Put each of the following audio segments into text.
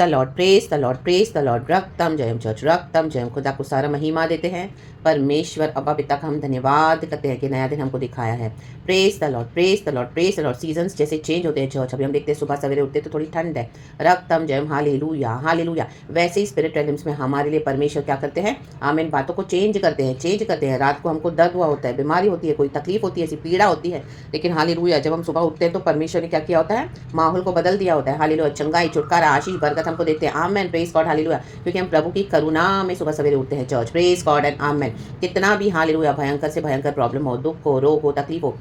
The Lord, praise the Lord, praise the Lord. रक्तम जयम church, रक्तम जयम। खुदा को सारा महिमा देते हैं। परमेश्वर अब्बा पिता का हम धन्यवाद करते हैं कि नया दिन हमको दिखाया है। Praise the Lord, praise the Lord, praise the Lord. Seasons जैसे चेंज होते हैं चर्च, अभी हम देखते हैं सुबह सवेरे उठते तो थोड़ी ठंड है। रक्तम जयम, हालेलुया हालेलुया। वैसे ही स्पिरिट रेलिम्स में हमारे लिए परमेश्वर क्या करते हैं, आमीन, बातों को चेंज करते हैं, चेंज करते हैं। रात को हमको दर्द हुआ होता है, बीमारी होती है, कोई तकलीफ होती है, ऐसी पीड़ा होती है, लेकिन हालेलुया जब हम सुबह उठते हैं तो परमेश्वर ने क्या किया होता है, माहौल को बदल दिया होता है। हालेलुया, चंगाई, छुटकारा, आशीष, बरकत हमको देते हैं। आमेन, प्रेज गॉड, हालेलुया। क्योंकि हम प्रभु की करुणा में सुबह सवेरे उठते हैं चर्च। प्रेज गॉड एंड आमेन। कितना भी हालेलुया भयंकर से भयंकर प्रॉब्लम हो, दुख हो, रोग हो, तकलीफ हो,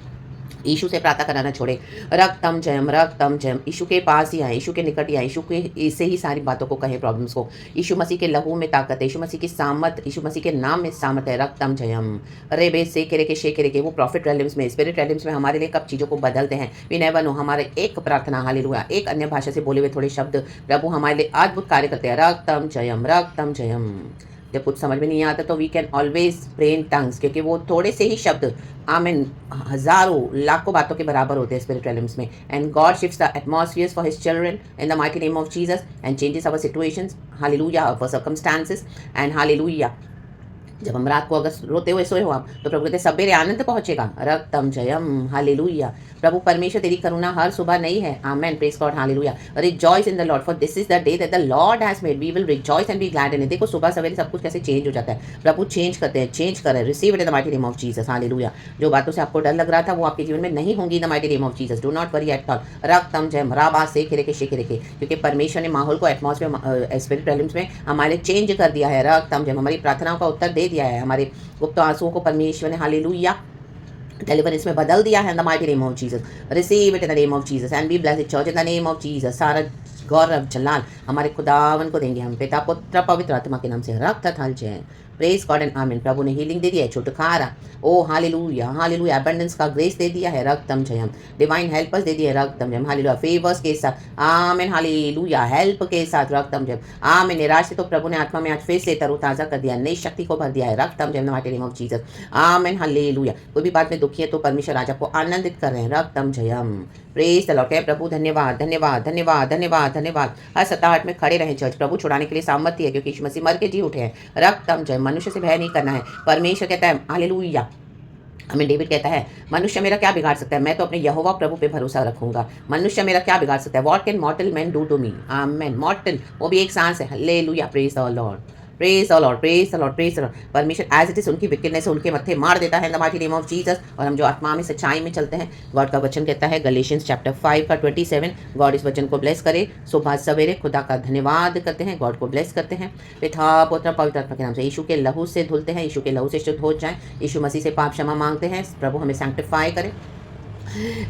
यीशु से प्रार्थना कराना छोड़े। रक्तम जयम, रक्तम जयम। यीशु के पास ही आए, यीशु के निकट ही आए, यीशु के से ही सारी बातों को कहें, प्रॉब्लम्स को। यीशु मसीह के लहू में ताकत है, यीशु मसीह की सामत, यीशु मसीह के नाम में सामत है। रक्तम जयम। रेबे से करे के शे करे के, वो प्रॉफिट रेलिम्स में, स्पिरिट रेलिम्स में हमारे लिए कब चीज़ों को बदलते हैं। We never know. हमारे एक प्रार्थना, हालेलुया, एक अन्य भाषा से बोले हुए थोड़े शब्द प्रभु हमारे लिए अद्भुत कार्य करते हैं। रक्तम जयम, रक्तम जयम। जब कुछ समझ में नहीं आता तो we can always pray in tongues, क्योंकि वो थोड़े से ही शब्द आमीन हजारों लाखों बातों के बराबर होते हैं स्पिरिट रेलिम्स में। And God shifts the atmospheres for his children in the mighty name of Jesus and changes our situations, hallelujah, our circumstances and hallelujah. जब हम रात को अगर रोते हुए सोए हो आप, तो प्रभु कहते सवेरे आनंद पहुंचेगा। रक्तम जयम, हालेलुया। प्रभु परमेश्वर तेरी करुणा हर सुबह नई है। Amen, praise God, hallelujah. Rejoice in the Lord for this is the day that the Lord has made, we will rejoice and be glad in it. देखो सुबह सवेरे सब कुछ कैसे चेंज हो जाता है। प्रभु चेंज करते हैं, चेंज कर रहे हैं। Receive it in the mighty name of Jesus, hallelujah. जो बातों से आपको डर लग रहा था वो आपके जीवन में नहीं होंगी in the mighty name of Jesus. Do not worry at all. रक्तम जयम, राबा से खेरे के शेखे के, क्योंकि परमेश्वर ने माहौल को, एटमॉस्फेयर, स्पिरिट रेलिम्स में हमारे चेंज कर दिया है। रक्तम जयम, हमारी प्रार्थनाओं का उत्तर दे दिया है। हमारे गुप्त आंसुओं को परमेश्वर ने हालेलुया डिलीवरेंस में बदल दिया है। In the mighty name of Jesus, receive it in the name of Jesus and be blessed church in the name of Jesus. सारा गौरव जलाल हमारे खुदावन को देंगे हम, पिता पुत्र पवित्र आत्मा के नाम से। रक्त थल जय, प्रेज गॉड एंड आमीन। प्रभु ने हीलिंग दे दिया है, छुटकारा, ओ हालेलुया हालेलुया, अबंडेंस का ग्रेस दे दिया है। रक्तम जयम, डिवाइन हेल्पर्स दे दिया है। रक्तम जयम, हालेलुया, फेवर्स के साथ, आमीन, हालेलुया, हेल्प के साथ। रक्तम जयम, आमीन। निराश से तो प्रभु ने आत्मा में आज फिर से तरोताजा कर दिया, नई शक्ति को भर दिया है। रक्तम Jayam, mighty name of Jesus, आमीन, हालेलुया। कोई भी बात में दुखी है तो परमेश्वर आज आपको आनंदित कर रहे हैं। रक्तम जयम, प्रेज द लॉर्ड। कहे प्रभु धन्यवाद धन्यवाद धन्यवाद धन्यवाद धन्यवाद। हर सताहट में खड़े रहें चर्च, प्रभु छुड़ाने के लिए सामर्थ्य है, क्योंकि यीशु मसीह मर के जी उठे हैं। रक्तम जय, मनुष्य से भय नहीं करना है। परमेश्वर कहता है हालेलुया, हमें डेविड कहता है मनुष्य मेरा क्या बिगाड़ सकता है, मैं तो अपने यहोवा प्रभु पे भरोसा रखूंगा। मनुष्य मेरा क्या बिगाड़ सकता है, what can mortal man do to me. Amen, mortal वो भी एक सांस है। Hallelujah, praise the Lord, praise the Lord, praise the Lord, praise the Lord. परमेश्वर एज इट इज उनकी विकेटनेस उनके मत्थे मार देता है in the mighty name of Jesus. और हम जो आत्मा में सच्चाई में चलते हैं, गॉड का वचन कहता है गलेशियंस चैप्टर 5 का 27, गॉड इस वचन को ब्लेस करे। सुबह सवेरे खुदा का धन्यवाद करते हैं, गॉड को ब्लेस करते हैं। पिता पुत्र पवित्र आत्मा के नाम से यीशु के लहू से धुलते हैं, यीशु के लहू से शुद्ध हो जाएं। यीशु मसीह से पाप क्षमा मांगते हैं, प्रभु हमें सैंक्टिफाई करे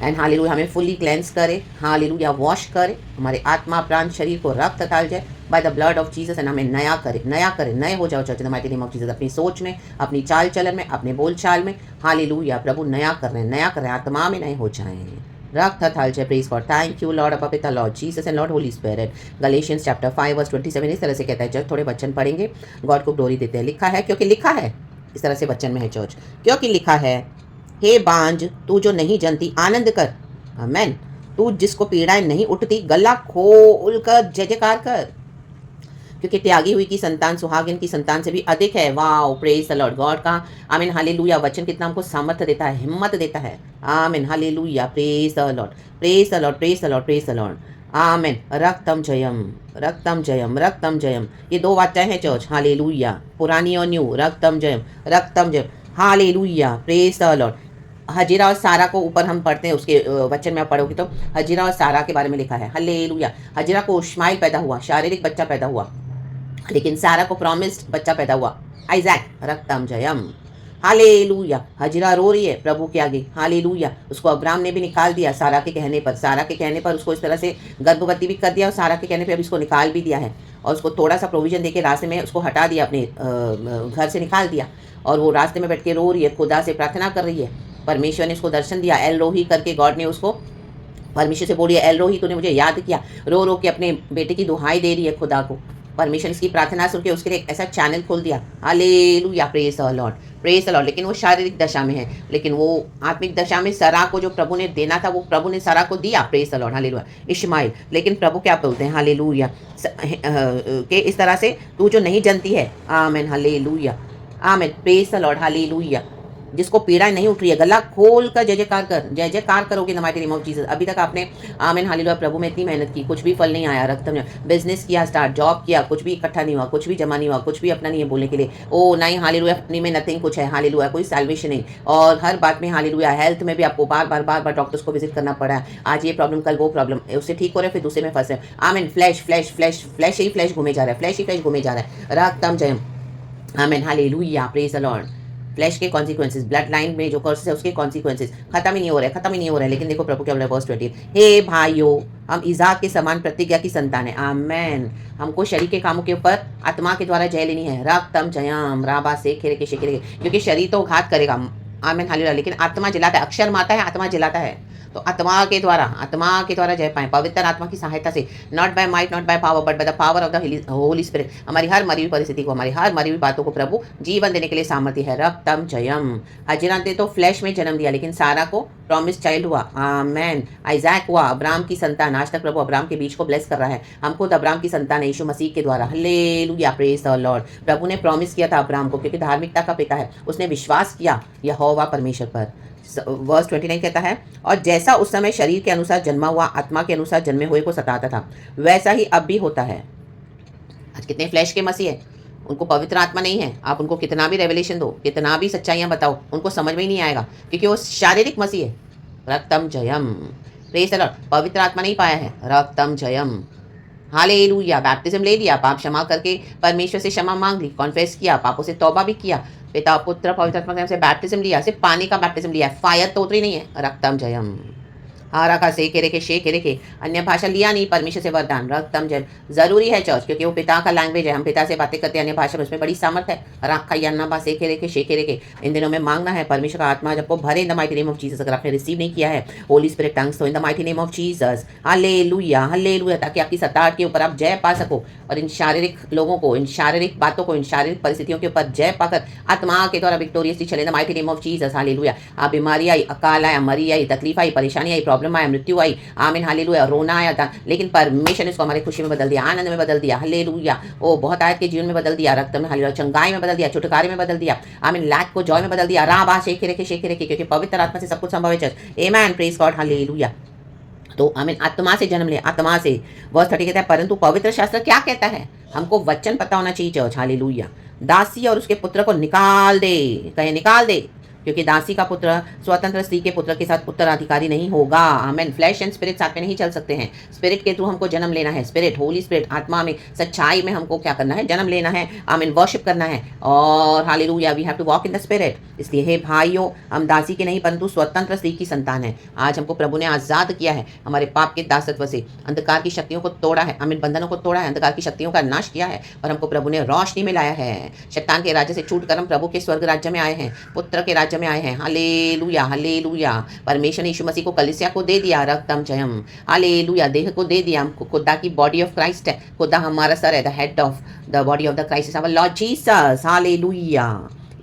एंड हालेलुया, हमें फुली क्लेंस करे, हालेलुया, वॉश करे, हमारे आत्मा प्राण शरीर को रक्त डाल जाए by the blood of Jesus and हमें नया करे, नया करे, नए हो जाओ church in the mighty name of Jesus. अपनी सोच में, अपनी चाल चलन में, अपने बोल चाल में, हालेलुया, प्रभु नया कर रहे हैं, नया कर रहे हैं, आत्मा में नए हो जाएं। रक्त थाल जय, praise God, thank you Lord, अपा पिता, Lord Jesus and Lord Holy Spirit. Galatians chapter 5 verse 27 इस तरह से कहता है। चर्च थोड़े वचन पढ़ेंगे, गॉड को ग्लोरी देते हैं। लिखा है, क्योंकि लिखा है, इस तरह से वचन में है चर्च, क्योंकि लिखा है, हे बांझ तू जो नहीं जनती आनंद कर, आमेन, तू जिसको पीड़ाएं नहीं उठती गला खोल कर जय जयकार कर, क्योंकि त्यागी हुई की संतान सुहागिन की संतान से भी अधिक है। Wow, praise the Lord. God का आमीन, हालेलुया, वचन कितना हमको सामर्थ्य देता है, हिम्मत देता है। आमीन, hallelujah, praise the Lord, praise the Lord, praise the Lord, praise the Lord. आमीन, रक्तम जयम, रक्तम जयम, रक्तम जयम। ये दो वाचाएं हैं चर्च, हालेलुया, पुरानी और न्यू। रक्तम जयम, रक्तम जयम, हालेलुया, प्रेज द लॉर्ड। हजीरा और सारा को ऊपर हम पढ़ते हैं, उसके वचन में आप पढ़ोगे तो हजीरा और सारा के बारे में लिखा है। हालेलुया, हजीरा को इश्माइल पैदा हुआ, शारीरिक बच्चा पैदा हुआ, लेकिन सारा को प्रॉमिस्ड बच्चा पैदा हुआ, आइजैक। रक्तम जयम, हालेलुया। हजरा रो रही है प्रभु के आगे, हालेलुया। उसको अब्राम ने भी निकाल दिया सारा के कहने पर, सारा के कहने पर उसको इस तरह से गर्भवती भी कर दिया, और सारा के कहने पर अब इसको निकाल भी दिया है, और उसको थोड़ा सा प्रोविजन देके रास्ते में उसको हटा दिया, अपने घर से निकाल दिया, और वो रास्ते में बैठ के रो रही है, खुदा से प्रार्थना कर रही है। परमेश्वर ने उसको दर्शन दिया, एल रोही करके गॉड ने उसको परमेश्वर से बोली, एल रोही तूने मुझे याद किया। रो रो के अपने बेटे की दुहाई दे रही है खुदा को। परमेश्वर इसकी प्रार्थना सुन के उसके लिए एक ऐसा चैनल खोल दिया। Hallelujah, praise the Lord, praise the Lord. लेकिन वो शारीरिक दशा में है, लेकिन वो आत्मिक दशा में सरा को जो प्रभु ने देना था वो प्रभु ने सरा को दिया। Praise the Lord, hallelujah. Ishmael, लेकिन प्रभु क्या बोलते हैं, हालेलुया, के इस तरह से तू जो नहीं जानती है, amen, hallelujah, amen, praise the Lord, hallelujah. जिसको पीड़ा नहीं उठ रही है, गला खोल कर जय जयकार कर, जय जयकार करोगे इन the mighty name of Jesus. अभी तक आपने आमीन हालेलुया प्रभु में इतनी मेहनत की, कुछ भी फल नहीं आया, रक्त में बिजनेस किया स्टार्ट, जॉब किया, कुछ भी इकट्ठा नहीं हुआ, कुछ भी जमा नहीं हुआ, कुछ भी अपना नहीं है बोलने के लिए, ओ नहीं हालेलुया, अपनी में नथिंग कुछ है, हालेलुया कोई सैल्वेशन नहीं। और हर बात में हालेलुया, हेल्थ में भी आपको बार बार डॉक्टर्स को विजिट करना पड़ा है, आज ये प्रॉब्लम कल वो प्रॉब्लम, उससे ठीक हो रहे फिर दूसरे में फंस रहे। आमीन, फ्लैश फ्लैश फ्लैश फ्लैश ही फ्लैश घूमे जा रहा है, फ्लैश ही फ्लैश घूमे जा रहा है, रक्तम जयम, आमीन hallelujah, praise the Lord. Flash के कॉन्सिक्वेंसेस, ब्लड लाइन में जो कर्सेस है उसके कॉन्सिक्वेंसेस खत्म ही नहीं हो रहे, खत्म ही नहीं हो रहे। लेकिन देखो प्रभु क्या बोल रहा है वर्स 20, हे भाइयों, हम इज़ाक के समान प्रतिज्ञा की संतान है, आमेन। हमको शरीर के कामों के ऊपर आत्मा के द्वारा जय लेनी है, रक्तम जयम, राबा से खेरे के शेखेरे, क्योंकि शरीर तो घात करेगा, आमेन हालेलुया, लेकिन आत्मा जलाता है, अक्षर माता है, आत्मा जलाता है। तो आत्मा के द्वारा जय पाएं, पवित्र आत्मा की सहायता से, not by might not by power but by the power of the Holy Spirit. हमारी हर मरी हुई परिस्थिति को, हमारी हर मरी हुई बातों को प्रभु जीवन देने के लिए सामर्थ्य है, रक्तम जयम। हजरत ने तो फ्लैश में जन्म दिया, लेकिन सारा को प्रॉमिस चाइल्ड हुआ, आमेन। आइजैक हुआ, अब्राहम की संतान। आज तक प्रभु अब्राहम के बीच को ब्लेस कर रहा है, हमको तो अब्राहम की संतान है यीशु मसीह के द्वारा, हालेलुया, प्रेज द लॉर्ड। प्रभु ने प्रॉमिस किया था अब्राहम को, क्योंकि धार्मिकता का पिता है, उसने विश्वास किया यहोवा परमेश्वर पर। वर्स 29 कहता है, और जैसा उस समय शरीर के अनुसार जन्मा हुआ आत्मा के अनुसार जन्मे हुए को सताता था, वैसा ही अब भी होता है। आज कितने फ्लैश के मसीह है, उनको पवित्र आत्मा नहीं है, आप उनको कितना भी रेवलेशन दो, कितना भी सच्चाइयाँ बताओ, उनको समझ में ही नहीं आएगा, क्योंकि वो शारीरिक मसीह है। रक्तम जयम, प्रेज द लॉर्ड। पवित्र आत्मा नहीं पाया है, रक्तम जयम, हालेलुया। बैप्टिज्म ले लिया, पाप क्षमा करके परमेश्वर से क्षमा मांग ली, कॉन्फेस किया, पापों से तौबा भी किया, पिता पुत्र पवित्र आत्मा से बैप्टिज्म लिया, सिर्फ पानी का बैप्टिज्म लिया, फायर तो उतरी नहीं है, रक्तम जयम, हारा का से के शेख के अन्य भाषा लिया नहीं, परमेश्वर से वरदान, रक्तम जय। जरूरी है चर्च, क्योंकि वो पिता का लैंग्वेज है, हम पिता से बातें करते हैं अन्य भाषा में, उसमें बड़ी सामर्थ है। रखा अन्ना बा से के इन दिनों में मांगना है, परमेश्वर का आत्मा जब को भरे इन the mighty name of Jesus. अगर आपने रिसीव नहीं किया है होली स्पिरिट टंग्स, तो इन the mighty name of Jesus, hallelujah hallelujah, ताकि आपकी सताहट के ऊपर आप जय पा सको, और इन शारीरिक लोगों को, इन शारीरिक बातों को, इन शारीरिक परिस्थितियों के ऊपर जय पाकर आत्मा के द्वारा विक्टोरियसली चले, इन the mighty name of Jesus, hallelujah. आप बीमारी आई, अकाल आया, मरी आई, तकलीफ आई, परेशानी आई, प्रॉब्लम आया, मृत्यु आई, आमीन हालेलुया, रोना आया था, लेकिन परमेश्वर ने इसको हमारी खुशी में बदल दिया, आनंद में बदल दिया, हालेलुया। ओ बहुत आयत के जीवन में बदल दिया, रक्त में हालेलुया, चंगाई में बदल दिया, छुटकारे में बदल दिया, आमीन, लैक को जॉय में बदल दिया, राबा शेखे रेखे, क्योंकि पवित्र आत्मा से सब कुछ संभव है चर्च, आमेन, प्रेज गॉड, हालेलुया। तो आमीन, आत्मा से जन्म ले, आत्मा से। वर्स 30 कहता है, परंतु पवित्र शास्त्र क्या कहता है, हमको वचन पता होना चाहिए चर्च, हालेलुया। दासी और उसके पुत्र को निकाल दे, कहे निकाल दे, क्योंकि दासी का पुत्र स्वतंत्र स्त्री के पुत्र के साथ उत्तराधिकारी नहीं होगा, आमेन। फ्लैश एंड स्पिरिट साथ में नहीं चल सकते हैं, स्पिरिट के थ्रू हमको जन्म लेना है, स्पिरिट होली स्पिरिट आत्मा में सच्चाई में हमको क्या करना है, जन्म लेना है, आमीन, वर्शिप करना है, और hallelujah, we have to walk in the Spirit. इसलिए हे भाइयों, हम दासी के नहीं परंतु स्वतंत्र स्त्री की संतान है। आज हमको प्रभु ने आज़ाद किया है हमारे पाप के दासत्व से, अंधकार की शक्तियों को तोड़ा है, आमीन, बंधनों को तोड़ा है, अंधकार की शक्तियों का नाश किया है, और हमको प्रभु ने रोशनी में लाया है। शैतान के राज्य से छूट कर हम प्रभु के स्वर्ग राज्य में आए हैं, पुत्र के राज्य में आए हैं, हालेलुया हालेलुया। परमेश्वर ने यीशु मसीह को कलीसिया को दे दिया, रक्तम जयम, हालेलुया, देह को दे दिया, हमको खुदा की बॉडी ऑफ क्राइस्ट है, खुदा हमारा सर है, the head of the body of the Christ is our Lord Jesus, hallelujah.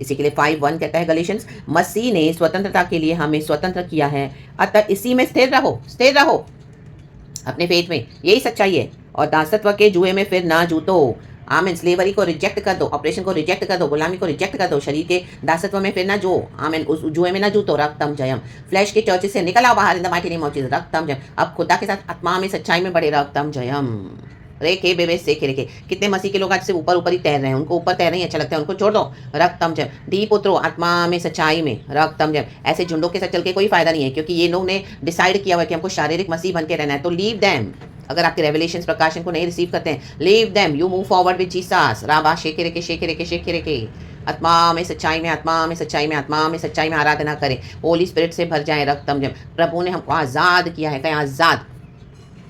इसी के लिए 5:1 कहता है गलेशियंस, मसीह ने स्वतंत्रता के लिए हमें स्वतंत्र किया है, अतः इसी में स्थिर रहो अपने फेथ में, यही सच्चाई है, और दासत्व के जुए में फिर ना जूतो, आमीन। स्लेवरी को रिजेक्ट कर दो, ऑपरेशन को रिजेक्ट कर दो, गुलामी को रिजेक्ट कर दो, शरीर के दासत्व में फिर ना जो, आमीन, उस जुए में ना जूतो, रक्तम जयम। फ्लैश के चर्चेस से निकल आओ बाहर, in the mighty name of Jesus, रक्तम जयम। अब खुदा के साथ आत्मा में सच्चाई में बढ़े, रक्तम जयम। रेखे बेबे सेखे रेखे, कितने मसीह के लोग आज से ऊपर ही तैर रहे हैं, उनको ऊपर तैरना ही अच्छा लगता है, उनको छोड़ दो, रक्तम जयम। धी पुत्रो, आत्मा में सच्चाई में, रक्तम जयम। ऐसे झुंडों के साथ चल के कोई फायदा नहीं है, क्योंकि ये लोग ने डिसाइड किया हुआ है कि हमको शारीरिक मसीह बन के रहना है, तो लीव देम। अगर आपके रेवलेशंस प्रकाशन को नहीं रिसीव करते हैं, leave them, you move forward with Jesus, राबा शेखे रेखे, आत्मा में सच्चाई में, आत्मा में सच्चाई में, आत्मा में सच्चाई में आराधना करें, होली स्पिरिट से भर जाए, रक्तम जयम। प्रभु ने हमको आज़ाद किया है, कहीं आज़ाद,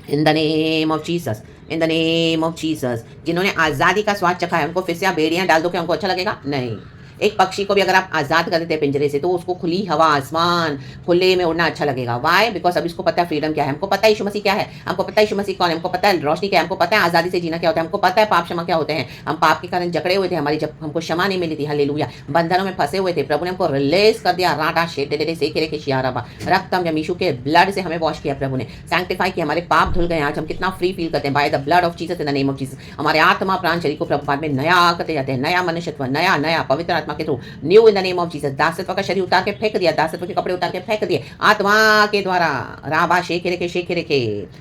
in the name of Jesus, in the name of Jesus. जिन्होंने आज़ादी का स्वाद चखा है, उनको फिर से आप बेड़ियाँ डाल दो, क्या उनको अच्छा लगेगा? नहीं। एक पक्षी को भी अगर आप आज़ाद कर देते हैं पिंजरे से तो उसको खुली हवा, आसमान, खुले में उड़ना अच्छा लगेगा। वाई? बिकॉज अब इसको पता है फ्रीडम क्या है, हमको पता है यीशु मसीह क्या है, हमको पता है यीशु मसीह कौन है, हमको पता है रोशनी क्या है, हमको पता है आज़ादी से जीना क्या होता है, हमको पता है पाप क्षमा क्या होते हैं। हम पाप के कारण जकड़े हुए थे, हमारी जब हमको क्षमा नहीं मिली थी, हालेलुया, बंधनों में फंसे हुए थे, प्रभु ने हमको रिलीज कर दिया। राटा शेटे से के शियाराबा रक्तम, जब यीशु के ब्लड से हमें वॉश किया, प्रभु ने सैंक्टिफाई किया, हमारे पाप धुल गए। आज हम कितना फ्री फील करते हैं by the blood of Jesus, in the name of Jesus. हमारे आत्मा प्राण शरीर को प्रभु बाद में नया करते जाते हैं, नया मनुष्यत्व, नया नया पवित्र आत्मा के through, new in the name of Jesus. दासत्व का शरीर उतार के फेंक दिया, दासत्व के कपड़े उतार के फेंक दिए आत्मा के द्वारा। राबा शेखे रेखे शेखे रेखे।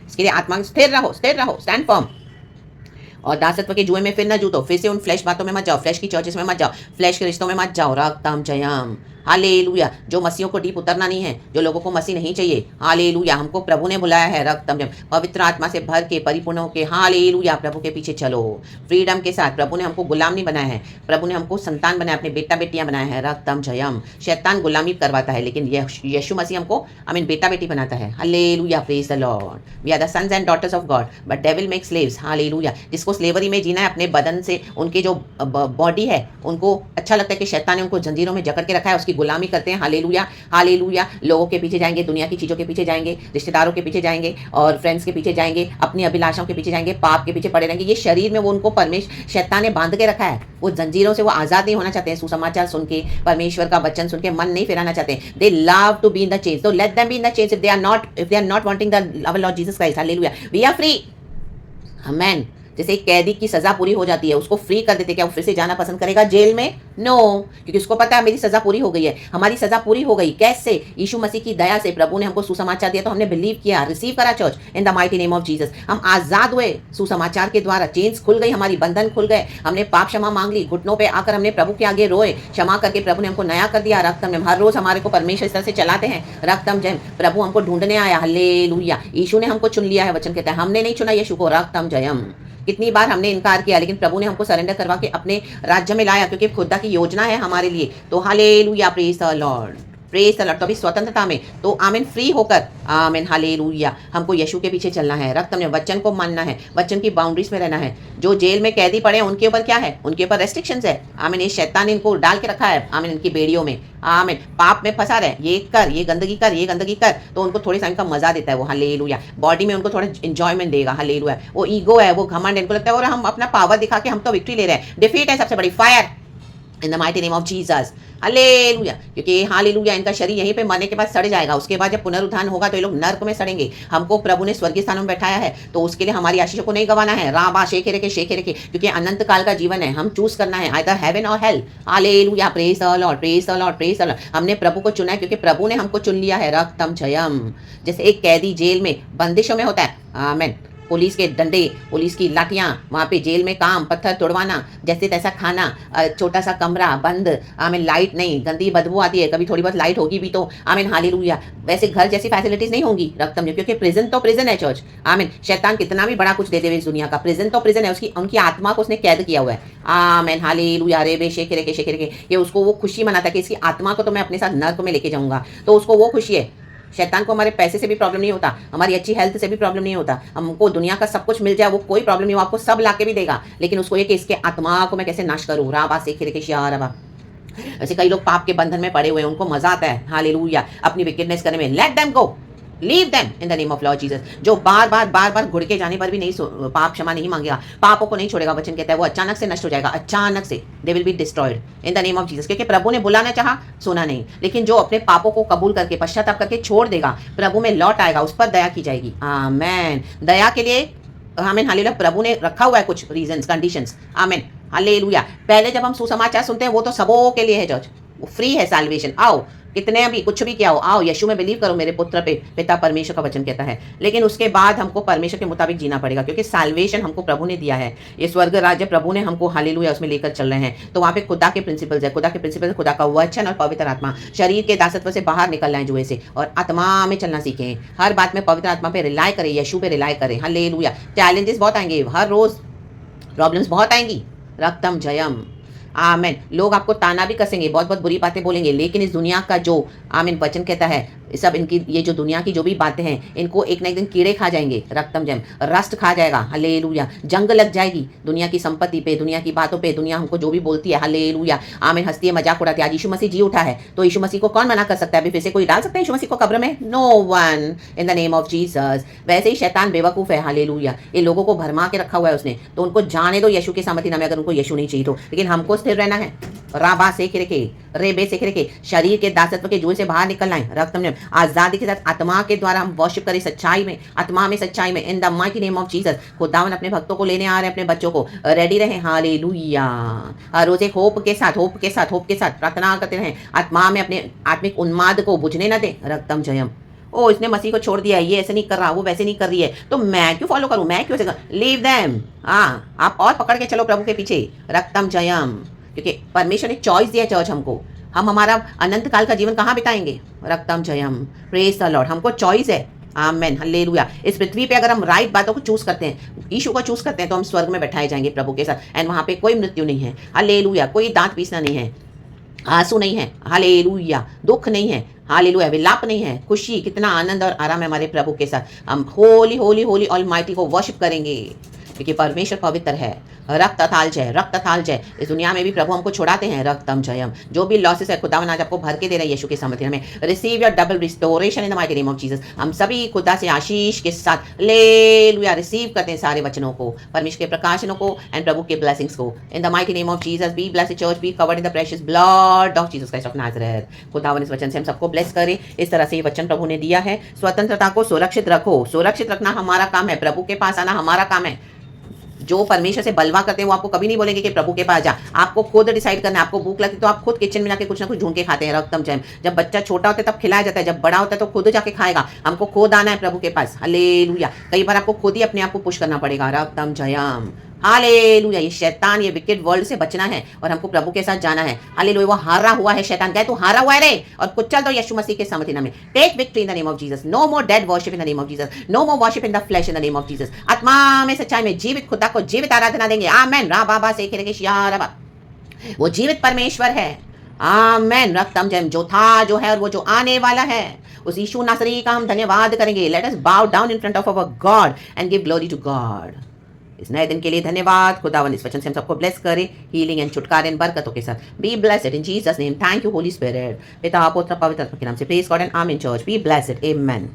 इसके लिए आत्मा स्थिर रहो, स्थिर रहो, स्टैंड फर्म। और दासत्व के जुए में फिर न जूतो, फिर से उन फ्लैश बातों में मत जाओ, फ्लैश की चर्चेस में मत जाओ, फ्लैश के रिश्तों में मत जाओ। रक्तम जयम, हालेलुया। जो मसीहों को डीप उतरना नहीं है, जो लोगों को मसीह नहीं चाहिए, हालेलुया, हमको प्रभु ने बुलाया है रक्तम जयम, पवित्र आत्मा से भर के परिपूर्ण होके, हालेलुया, प्रभु के पीछे चलो फ्रीडम के साथ। प्रभु ने हमको गुलाम नहीं बनाया है, प्रभु ने हमको संतान बनाया, अपने बेटा बेटियां बनाया है। रक्तम जयम। शैतान गुलामी करवाता है, लेकिन यीशु मसीह हमको बेटा बेटी बनाता है। Hallelujah, praise the Lord. We are the sons and daughters of God, but devil make slaves. Hallelujah. जिसको स्लेवरी में जीना है, अपने बदन से, उनके जो बॉडी है, उनको अच्छा लगता है कि शैतान ने उनको जंजीरों में जकड़ के रखा है, उसकी गुलामी करते हैं। Hallelujah, hallelujah. लोगों के पीछे जाएंगे, दुनिया की चीज़ों के पीछे जाएंगे, रिश्तेदारों के पीछे जाएंगे और फ्रेंड्स के पीछे जाएंगे, अपनी अभिलाषाओं के पीछे जाएंगे, पाप के पीछे पड़े रहेंगे। ये शरीर में वो उनको शैतान ने बांध के रखा है, वो जंजीरों से वो आज़ाद नहीं होना चाहते हैं। सुसमाचार सुन के, परमेश्वर का वचन सुन के मन नहीं फिराना चाहते। They love to be in the change, तो let them be in the change. If they are not wanting the our Lord Jesus Christ, hallelujah, we are free. Amen. जैसे एक कैदी की सजा पूरी हो जाती है, उसको फ्री कर देते, क्या वो फिर से जाना पसंद करेगा जेल में? नो, क्योंकि उसको पता है मेरी सजा पूरी हो गई है। हमारी सजा पूरी हो गई कैसे? यीशु मसीह की दया से। प्रभु ने हमको सुसमाचार दिया तो हमने बिलीव किया, रिसीव करा church, in the mighty name of Jesus. हम आजाद हुए सुसमाचार के द्वारा, चेन्स खुल गई, हमारी बंधन खुल गए, हमने पाप क्षमा मांग ली, घुटनों पे आकर हमने प्रभु के आगे रोए, क्षमा करके प्रभु ने हमको नया कर दिया। रक्तम जयम। हर रोज हमारे को परमेश्वर इस तरह से चलाते हैं। रक्तम जयम। प्रभु हमको ढूंढने आया, हालेलुया। यीशु ने हमको चुन लिया है, वचन कहता है, हमने नहीं चुना यीशु को। रक्तम जयम। कितनी बार हमने इनकार किया, लेकिन प्रभु ने हमको सरेंडर करवा के अपने राज्य में लाया, क्योंकि खुदा की योजना है हमारे लिए। तो hallelujah, praise the Lord, praise the Lord. तो अभी स्वतंत्रता में, तो आमीन, फ्री होकर, आमीन, हालेलुया, हमको यीशु के पीछे चलना है। रक्त में वचन को मानना है, वचन की बाउंड्रीज में रहना है। जो जेल में कैदी पड़े हैं उनके ऊपर क्या है? उनके ऊपर रेस्ट्रिक्शंस है। आमीन। ये शैतान ने इनको डाल के रखा है, आमीन, इनकी बेड़ियों में। आमीन। पाप में फंसा रहे, ये कर, ये गंदगी कर, ये गंदगी कर, तो उनको थोड़ी सा इनका मजा देता है वो, हालेलुया। बॉडी में उनको थोड़ा इंजॉयमेंट देगा, हालेलुया। वो ईगो है, वो घमंड, इनको लगता है और हम अपना पावर दिखा के हम तो विक्ट्री ले रहे हैं। डिफीट है सबसे बड़ी, fire in the mighty name of Jesus, hallelujah. क्योंकि हालेलुया, इनका शरीर यहीं पे मरने के बाद सड़ जाएगा, उसके बाद जब पुनरुत्थान होगा तो ये लोग नर्क में सड़ेंगे। हमको प्रभु ने स्वर्गीय स्थानों में बैठाया है, तो उसके लिए हमारी आशीषों को नहीं गंवाना है। राबा शेखे रेखे, क्योंकि अनंत काल का जीवन है, हम चूज करना है आइदर हेवन और hello. Hallelujah, praise the Lord, praise the Lord, praise the Lord. हमने प्रभु को चुना है, क्योंकि प्रभु ने हमको चुन लिया है। रक्तम जयम। जैसे एक कैदी जेल में बंदिशों में होता है, आमीन, पुलिस के डंडे, पुलिस की लाठियाँ, वहाँ पे जेल में काम, पत्थर तोड़वाना, जैसे तैसा खाना, छोटा सा कमरा बंद, आमीन, लाइट नहीं, गंदी बदबू आती है, कभी थोड़ी बहुत लाइट होगी भी तो, आमीन, हालेलुया। वैसे घर जैसी फैसिलिटीज नहीं होंगी रक्तम में, क्योंकि प्रिजन तो प्रिजन है चर्च, आमीन। शैतान कितना भी बड़ा कुछ दे दे इस दुनिया का, प्रिजन तो प्रिजन है, उसकी उनकी आत्मा को उसने कैद किया हुआ है। आमीन, हालेलुया। रे शेखे रेखे, ये उसको वो खुशी मनाता है कि इसकी आत्मा को तो मैं अपने साथ नर्क में लेके जाऊंगा, तो उसको वो खुशी है। शैतान को हमारे पैसे से भी प्रॉब्लम नहीं होता, हमारी अच्छी हेल्थ से भी प्रॉब्लम नहीं होता, हमको दुनिया का सब कुछ मिल जाए वो कोई प्रॉब्लम नहीं हो, आपको सब लाके भी देगा, लेकिन उसको ये कि इसके आत्मा को मैं कैसे नाश करूँ। राबा से खिरकेशिया। ऐसे कई लोग पाप के बंधन में पड़े हुए हैं, उनको मजा आता है, हालेलुया, अपनी विकेटनेस करने में। Let them go, leave them in the name of Lord Jesus. जो बार बार घुड़के जाने पर भी नहीं पाप क्षमा नहीं मांगेगा, पापों को नहीं छोड़ेगा, वचन कहता है वो अचानक से नष्ट हो जाएगा, अचानक से they will be destroyed in the name of Jesus. क्योंकि प्रभु ने बुलाना चाहा, सुना नहीं, लेकिन जो अपने पापों को कबूल करके पश्चाताप करके छोड़ देगा, प्रभु में लौट आएगा, उस पर दया की जाएगी। आमेन। दया के लिए, आमीन, हालेलुया, प्रभु ने रखा हुआ है कुछ रीजंस, कंडीशंस, आमीन, हालेलुया। पहले जब हम सुसमाचार सुनते हैं वो तो सबों के लिए है चर्च, वो फ्री है सैल्वेशन। आओ, कितने भी कुछ भी क्या हो, आओ यीशु में बिलीव करो, मेरे पुत्र पे पिता परमेश्वर का वचन कहता है। लेकिन उसके बाद हमको परमेश्वर के मुताबिक जीना पड़ेगा, क्योंकि सैल्वेशन हमको प्रभु ने दिया है, ये स्वर्ग राज्य प्रभु ने हमको, हालेलुया, उसमें लेकर चल रहे हैं। तो वहाँ पे खुदा के प्रिंसिपल्स है, खुदा के प्रिंसिपल्स, खुदा का वचन और पवित्र आत्मा। शरीर के दासत्व से बाहर निकल रहे हैं, जुए से, और आत्मा में चलना सीखें। हर बात में पवित्र आत्मा पे रिलाय करें, यीशु पे रिलाय करें, हालेलुया। चैलेंजेस बहुत आएंगे, हर रोज प्रॉब्लम्स बहुत आएंगी। रक्तम जयम, आमेन। लोग आपको ताना भी कसेंगे, बहुत बहुत बुरी बातें बोलेंगे, लेकिन इस दुनिया का जो आमीन वचन कहता है, सब इनकी ये जो दुनिया की जो भी बातें हैं, इनको एक ना एक दिन कीड़े खा जाएंगे, रक्तम जम रस्ट खा जाएगा। हालेलुया। जंग लग जाएगी दुनिया की संपत्ति पे, दुनिया की बातों पे, दुनिया हमको जो भी बोलती है। हालेलुया। आमीन। हंसती है, मजाक उड़ाती है। आज यीशु मसीह जी उठा है, तो यीशु मसीह को कौन मना कर सकता है? अभी फिर से कोई डाल सकता है यीशु मसीह को कब्र में? No one, in the name of Jesus. वैसे ही शैतान बेवकूफ है। हालेलुया। ये लोगों को भरमा के रखा हुआ है उसने, तो उनको जाने दो यीशु के सामर्थ्य नाम में, अगर उनको यीशु नहीं चाहिए तो। लेकिन हमको स्थिर रहना है। राबा से के रेबे से के शरीर के दासत्व के जुए से बाहर निकलना है। रक्त में आजादी के साथ आत्मा के द्वारा हम वर्शिप करें, सच्चाई में, आत्मा में, सच्चाई में, इन the mighty name of Jesus. खुदावन अपने भक्तों को लेने आ रहे हैं, अपने बच्चों को रेडी रहे। हालेलुया। हर रोज एक होप के साथ प्रार्थना करते रहें, आत्मा में अपने आत्मिक उन्माद को बुझने न दें। रक्तम जयम। ओ, इसने मसीह को छोड़ दिया है, ये ऐसे नहीं कर रहा, वो वैसे नहीं कर रही है, तो मैं क्यों फॉलो करूं, मैं क्यों ऐसे? Leave them. हाँ, आप और पकड़ के चलो प्रभु के पीछे। रक्तम जयम। क्योंकि परमेश्वर ने चॉइस दिया चर्च हमको, हम हमारा अनंत काल का जीवन कहाँ बिताएंगे? रक्तम जयम। Praise the Lord. हमको चॉइस है। आमेन। हालेलुया। इस पृथ्वी पे अगर हम राइट बातों को चूज करते हैं, यीशु को चूज करते हैं, तो हम स्वर्ग में बैठाए जाएंगे प्रभु के साथ। एंड वहां पे कोई मृत्यु नहीं है। हालेलुया। कोई दांत पीसना नहीं है, आंसू नहीं है। हालेलुया। दुख नहीं है। हालेलुया। विलाप नहीं है, खुशी, कितना आनंद और आराम है हमारे प्रभु के साथ। हम होली होली होली ऑलमाइटी को वर्शिप करेंगे, क्योंकि परमेश्वर पवित्र है। रक्त अथाल जय, रक्त अथाल जय। इस दुनिया में भी प्रभु हमको छुड़ाते हैं। रक्तम जयम। जो भी लॉसेस है, खुदावन आज आपको भर के दे रहे हैं यीशु के सामर्थ्य में। Receive your double restoration in the mighty name of Jesus. हम सभी खुदा से आशीष के साथ हालेलुया रिसीव करते हैं सारे वचनों को, परमेश्वर के प्रकाशनों को एंड प्रभु के ब्लेसिंग्स को। इन the mighty name of Jesus be blessed church, be covered in the precious blood of Jesus Christ of Nazareth. खुदावन इस वचन से हम सबको ब्लेस करे। इस तरह से ये वचन प्रभु ने दिया है। स्वतंत्रता को सुरक्षित रखो। सुरक्षित रखना हमारा काम है, प्रभु के पास आना हमारा काम है। जो परमेश्वर से बलवा करते हैं वो आपको कभी नहीं बोलेंगे कि प्रभु के पास जा। आपको खुद डिसाइड करना है। आपको भूख लगती है तो आप खुद किचन में जाके कुछ ना कुछ ढूंढ के खाते हैं। रक्तम जयम। जब बच्चा छोटा होता है तब खिलाया जाता है, जब बड़ा होता है तो खुद जाके खाएगा। हमको खुद आना है प्रभु के पास। हालेलुया। कई बार आपको खुद ही अपने आप को पुश करना पड़ेगा। रक्तम जयम। हालेलुया। ये शैतान, ये विकेट वर्ल्ड से बचना है और हमको प्रभु के साथ जाना है। हालेलुया। वो हारा हुआ है, शैतान गए तो हारा हुआ है रे, और कुछ चल दो यीशु मसीह के सामर्थ्य नाम में। Take victory in the name of Jesus. No more dead worship in the name of Jesus. No more worship in the flesh in the name of Jesus. आत्मा में, सच्चाई में जीवित खुदा को जीवित आराधना देंगे। आमेन। रा बाबा से रबा। वो जीवित परमेश्वर है। आमेन। रक्तम जयम। जो था, जो है और वो जो आने वाला है, उस यीशु नासरी का हम धन्यवाद करेंगे। Let us bow down in front of our God and give glory to God. इस नए दिन के लिए धन्यवाद। खुदावन इस वचन से हम सबको ब्लेस करे, हीलिंग एंड छुटकारे एंड बरकतों के साथ। Be blessed in Jesus name. Thank you Holi spirit. पिता पुत्र पवित्र आत्मा के नाम से प्रेज गॉड एंड आमीन चर्च। Be blessed. आमेन।